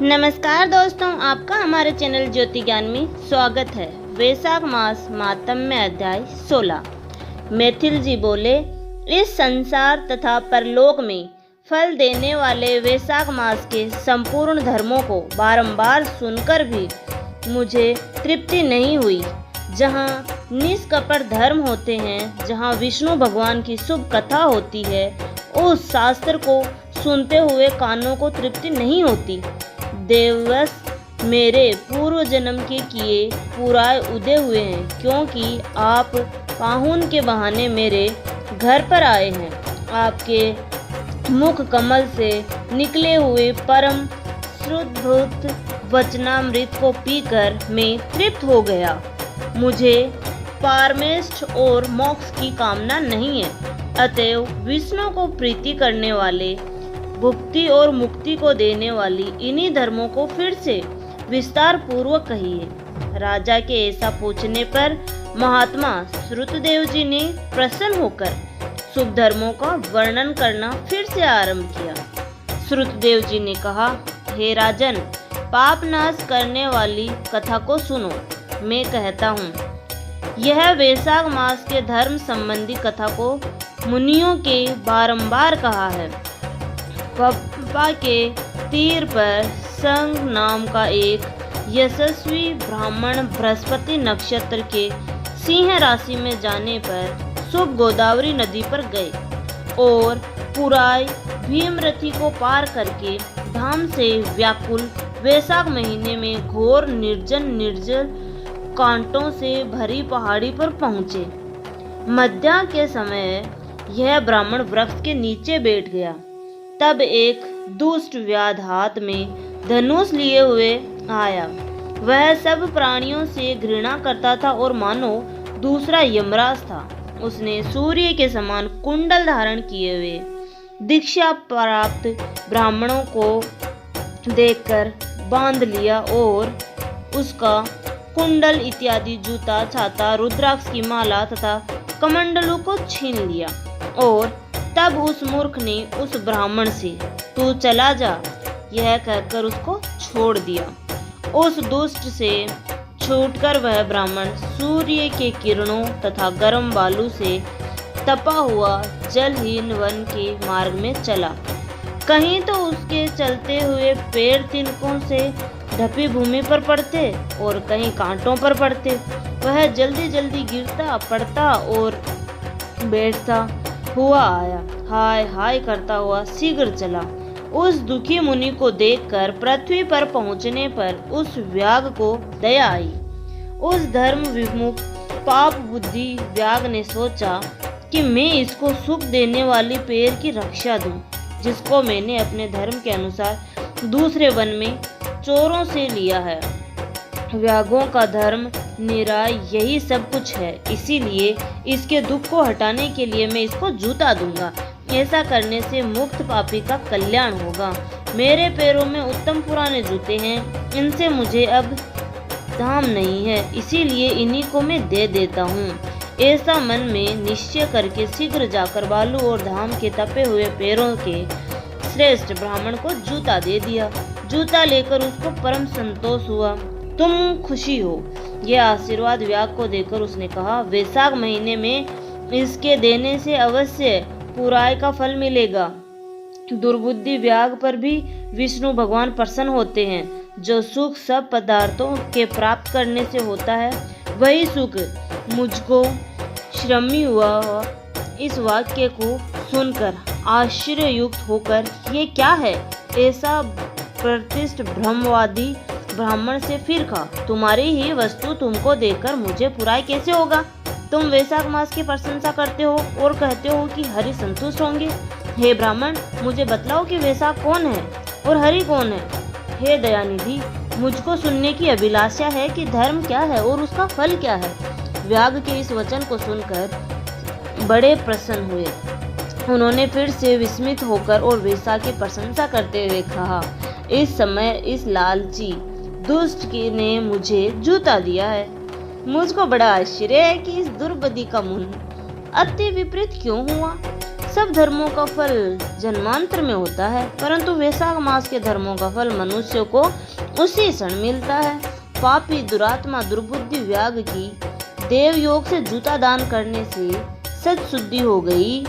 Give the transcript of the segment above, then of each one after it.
नमस्कार दोस्तों, आपका हमारे चैनल ज्योति ज्ञान में स्वागत है। वैशाख मास मातम्य अध्याय 16। मैथिल जी बोले, इस संसार तथा परलोक में फल देने वाले वैशाख मास के संपूर्ण धर्मों को बारंबार सुनकर भी मुझे तृप्ति नहीं हुई। जहाँ निष्कपट धर्म होते हैं, जहाँ विष्णु भगवान की शुभ कथा होती है, उस शास्त्र को सुनते हुए कानों को तृप्ति नहीं होती। देववश मेरे पूर्व जन्म के किए पुराए उदय हुए हैं, क्योंकि आप पाहुन के बहाने मेरे घर पर आए हैं। आपके मुख कमल से निकले हुए परम शुद्धभूत वचनामृत को पीकर मैं तृप्त हो गया। मुझे पारमेष्ठ और मोक्ष की कामना नहीं है, अतएव विष्णु को प्रीति करने वाले, भुक्ति और मुक्ति को देने वाली इन्हीं धर्मों को फिर से विस्तार पूर्वक कहिए। राजा के ऐसा पूछने पर महात्मा श्रुतदेव जी ने प्रसन्न होकर शुभ धर्मों का वर्णन करना फिर से आरंभ किया। श्रुतदेव जी ने कहा, हे राजन, पाप नाश करने वाली कथा को सुनो। मैं कहता हूँ, यह वैशाख मास के धर्म संबंधी कथा को मुनियों के बारंबार कहा है। पप्पा के तीर पर संग नाम का एक यशस्वी ब्राह्मण बृहस्पति नक्षत्र के सिंह राशि में जाने पर शुभ गोदावरी नदी पर गए और पुराई भीमरथी को पार करके धाम से व्याकुल वैशाख महीने में घोर निर्जल कांटों से भरी पहाड़ी पर पहुँचे। मध्याह्न के समय यह ब्राह्मण वृक्ष के नीचे बैठ गया। तब एक दुष्ट व्याध हाथ में धनुष लिए हुए आया। वह सब प्राणियों से घृणा करता था और मानो दूसरा यमराज था। उसने सूर्य के समान कुंडल धारण किए हुए दीक्षा प्राप्त ब्राह्मणों को देखकर बांध लिया और उसका कुंडल इत्यादि जूता, छाता, रुद्राक्ष की माला तथा कमंडलों को छीन लिया। और तब उस मूर्ख ने उस ब्राह्मण से, तू चला जा, यह कहकर उसको छोड़ दिया। उस दुष्ट से छूटकर वह ब्राह्मण सूर्य के किरणों तथा गर्म बालू से तपा हुआ जलहीन वन के मार्ग में चला। कहीं तो उसके चलते हुए पैर तिनकों से ढपी भूमि पर पड़ते और कहीं कांटों पर पड़ते। वह जल्दी जल्दी गिरता पड़ता और बैठता हुआ आया। हाय हाय करता हुआ शीघ्र चला। उस दुखी मुनि को देखकर पृथ्वी पर पहुंचने पर उस व्याग को दया आई। उस धर्म विमुख पाप बुद्धि व्याग ने सोचा कि मैं इसको सुख देने वाली पैर की रक्षा दूं, जिसको मैंने अपने धर्म के अनुसार दूसरे वन में चोरों से लिया है। व्यागों का धर्म निराय यही सब कुछ है, इसीलिए इसके दुख को हटाने के लिए मैं इसको जूता दूंगा। ऐसा करने से मुक्त पापी का कल्याण होगा। मेरे पैरों में उत्तम पुराने जूते हैं, इनसे मुझे अब धाम नहीं है, इसीलिए इन्हीं को मैं दे देता हूँ। ऐसा मन में निश्चय करके शीघ्र जाकर बालू और धाम के तपे हुए पैरों के श्रेष्ठ ब्राह्मण को जूता दे दिया। जूता लेकर उसको परम संतोष हुआ। तुम खुशी हो, यह आशीर्वाद व्याग को देकर उसने कहा, वैशाख महीने में इसके देने से अवश्य पुराय का फल मिलेगा। दुर्बुद्धि व्याग पर भी विष्णु भगवान प्रसन्न होते हैं। जो सुख सब पदार्थों के प्राप्त करने से होता है, वही सुख मुझको श्रमी हुआ। इस वाक्य को सुनकर आश्चर्ययुक्त होकर, ये क्या है, ऐसा प्रतिष्ठ ब्रह्मवादी ब्राह्मण से फिर कहा, तुम्हारी ही वस्तु तुमको देकर मुझे पुराय कैसे होगा? तुम वैशाख मास की प्रशंसा करते हो और कहते हो कि हरि संतुष्ट होंगे। हे ब्राह्मण, मुझे बतलाओ कि वैशाख कौन है और हरि कौन है? हे दयानिधि, मुझको सुनने की अभिलाषा है कि धर्म क्या है और उसका फल क्या है। व्याग के इस वचन को सुनकर बड़े प्रसन्न हुए। उन्होंने फिर से विस्मित होकर और वैशाख की प्रशंसा करते हुए कहा, इस समय इस लालची दुष्ट ने मुझे जूता दिया है। मुझको बड़ा आश्चर्य है कि इस दुर्बुद्धि का मन अति विपरीत क्यों हुआ। सब धर्मों का फल जन्मांतर में होता है, परंतु वैशाख मास के धर्मों का फल मनुष्य को उसी क्षण मिलता है। पापी दुरात्मा दुर्बुद्धि व्याग की देव योग से जूता दान करने से सत शुद्धि हो गई।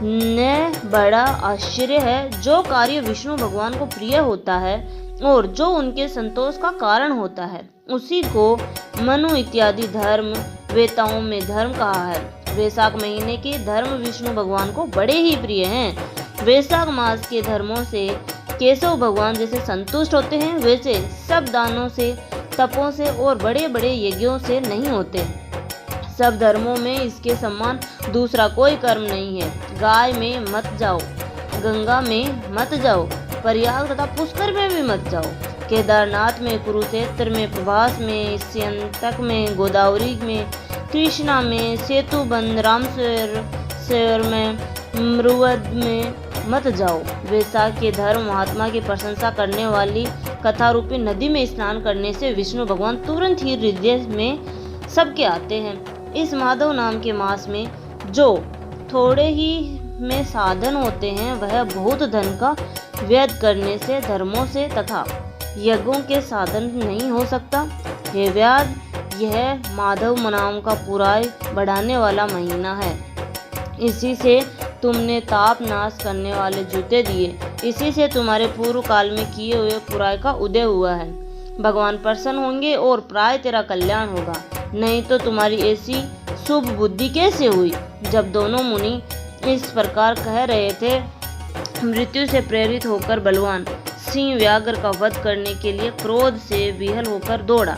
न बड़ा आश्चर्य है, जो कार्य विष्णु भगवान को प्रिय होता है और जो उनके संतोष का कारण होता है, उसी को मनु इत्यादि धर्म वेताओं में धर्म कहा है। वैशाख महीने के धर्म विष्णु भगवान को बड़े ही प्रिय हैं। वैशाख मास के धर्मों से केशव भगवान जैसे संतुष्ट होते हैं, वैसे सब दानों से, तपों से और बड़े बड़े यज्ञों से नहीं होते। सब धर्मों में इसके समान दूसरा कोई कर्म नहीं है। गाय में मत जाओ, गंगा में मत जाओ, प्रयाग तथा पुष्कर में भी मत जाओ, केदारनाथ में, कुरुक्षेत्र में, प्रभास में, स्यंतक में, गोदावरी में, कृष्णा में, सेतुबंध, रामसर में, मृवद में मत जाओ। वैशाख के धर्म महात्मा की प्रशंसा करने वाली कथा रूपी नदी में स्नान करने से विष्णु भगवान तुरंत ही हृदय में सबके आते हैं। इस माधव नाम के मास में जो थोड़े ही में साधन होते हैं, वह बहुत धन का व्यय करने से, धर्मों से तथा यज्ञों के साधन नहीं हो सकता। हे व्याध, यह माधव नाम का पुराय बढ़ाने वाला महीना है। इसी से तुमने ताप नाश करने वाले जूते दिए, इसी से तुम्हारे पूर्व काल में किए हुए पुराय का उदय हुआ है। भगवान प्रसन्न होंगे और प्राय तेरा कल्याण होगा, नहीं तो तुम्हारी ऐसी शुभ बुद्धि कैसे हुई। जब दोनों मुनि इस प्रकार कह रहे थे, मृत्यु से प्रेरित होकर बलवान सिंह व्याघ्र का वध करने के लिए क्रोध से विहल होकर दौड़ा।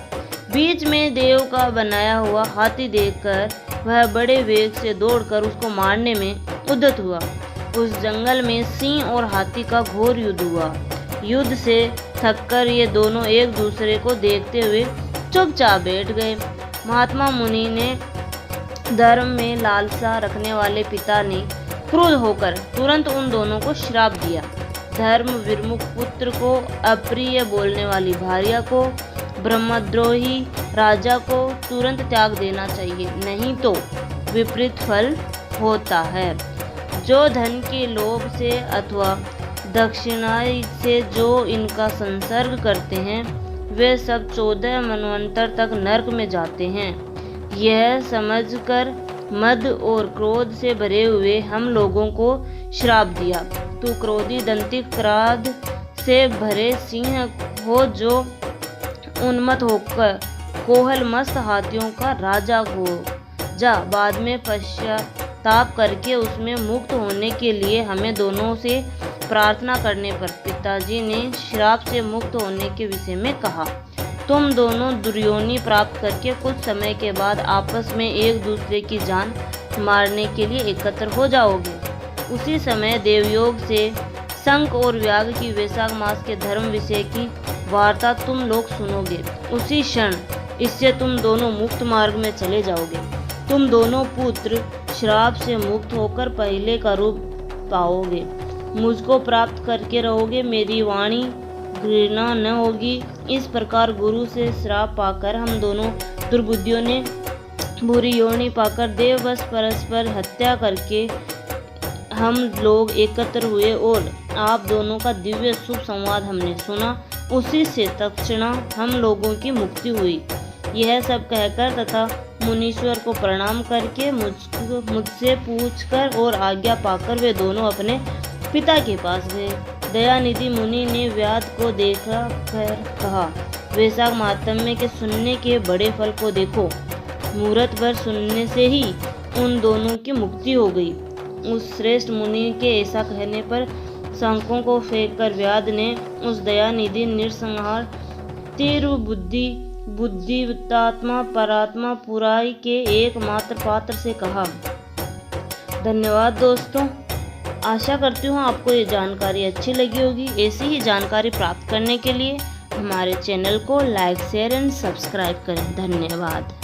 बीच में देव का बनाया हुआ हाथी देखकर वह बड़े वेग से दौड़कर उसको मारने में उद्यत हुआ। उस जंगल में सिंह और हाथी का घोर युद्ध हुआ। युद्ध से थककर ये दोनों एक दूसरे को देखते हुए चुपचाप बैठ गए। महात्मा मुनि ने धर्म में लालसा रखने वाले पिता ने क्रुद्ध होकर तुरंत उन दोनों को श्राप दिया। धर्म विमुख पुत्र को, अप्रिय बोलने वाली भार्या को, ब्रह्मद्रोही राजा को तुरंत त्याग देना चाहिए, नहीं तो विपरीत फल होता है। जो धन के लोभ से अथवा दक्षिणा से जो इनका संसर्ग करते हैं, वे सब 14 मनवंतर तक नरक में जाते हैं। यह समझकर मद और क्रोध से भरे हुए हम लोगों को श्राप दिया। तू क्रोधी दंतिक क्राध से भरे सिंह हो, जो उन्मत्त होकर कोहल मस्त हाथियों का राजा हो जा। बाद में पश्चाताप करके उसमें मुक्त होने के लिए हमें दोनों से प्रार्थना करने पर पिताजी ने श्राप से मुक्त होने के विषय में कहा। तुम दोनों दुर्योनि प्राप्त करके कुछ समय के बाद आपस में एक दूसरे की जान मारने के लिए एकत्र हो जाओगे। उसी समय देवयोग से शंख और व्याघ्र की वैशाख मास के धर्म विषय की वार्ता तुम लोग सुनोगे। उसी क्षण इससे तुम दोनों मुक्त मार्ग में चले जाओगे। तुम दोनों पुत्र श्राप से मुक्त होकर पहले का रूप पाओगे। मुझको प्राप्त करके रहोगे, मेरी वाणी घृणा न होगी। इस प्रकार गुरु से श्राप पाकर हम दोनों दुर्बुद्धियों ने बुरी योनि पाकर देववश परस्पर हत्या करके हम लोग एकत्र हुए और आप दोनों का दिव्य शुभ संवाद हमने सुना। उसी से तत्क्षणा हम लोगों की मुक्ति हुई। यह सब कहकर तथा मुनीश्वर को प्रणाम करके मुझसे पूछकर और आज्ञा पाकर वे दोनों अपने पिता के पास गए। दयानिधि मुनि ने व्याध को देखा कर कहा, वैशाख महात्म्य के सुनने के बड़े फल को देखो। मुहूर्त भर सुनने से ही उन दोनों की मुक्ति हो गई। उस श्रेष्ठ मुनि के ऐसा कहने पर शंखों को फेंककर व्याध ने उस दयानिधि निरसंहार बुद्धिवतात्मा परात्मा पुराई के एकमात्र पात्र से कहा। धन्यवाद दोस्तों, आशा करती हूँ आपको ये जानकारी अच्छी लगी होगी। ऐसी ही जानकारी प्राप्त करने के लिए हमारे चैनल को लाइक, शेयर एंड सब्सक्राइब करें। धन्यवाद।